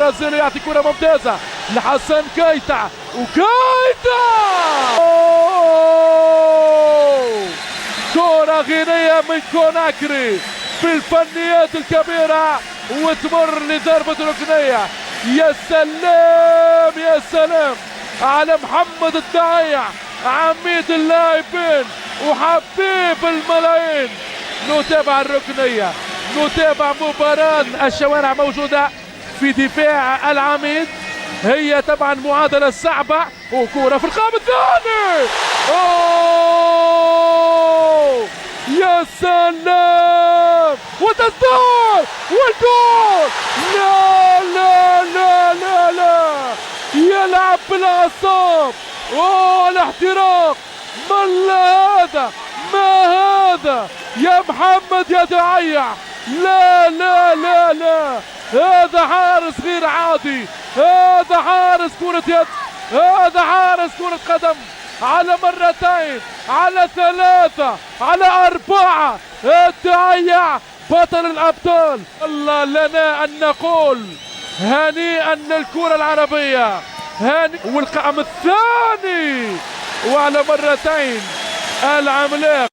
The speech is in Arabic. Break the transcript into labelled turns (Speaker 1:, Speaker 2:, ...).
Speaker 1: برازيلي يعطي كرة ممتازة لحسن كايتا وكايتا كرة غنية من كوناكري بالفنيات الكبيرة وتمر لضربة ركنية. يا سلام يا سلام على محمد الدعيع عميد اللاعبين وحبيب الملايين. نتابع الركنية، نتابع مباراة. الشوارع موجودة في دفاع العميد، هي طبعا معادلة صعبة وكرة في القائم الثاني. أوه يا سلام وتسديد والجول. لا لا لا لا لا يلعب بالاعصاب. اوه الاحتراق. ما هذا ما هذا يا محمد يا دعيع. لا لا لا لا هذا حارس غير عادي، هذا حارس كرة يد، هذا حارس كرة قدم على مرتين على ثلاثة على أربعة. الدعيع بطل الأبطال. الله لنا أن نقول هنيئا للكرة العربية. والقائم الثاني وعلى مرتين العملاق.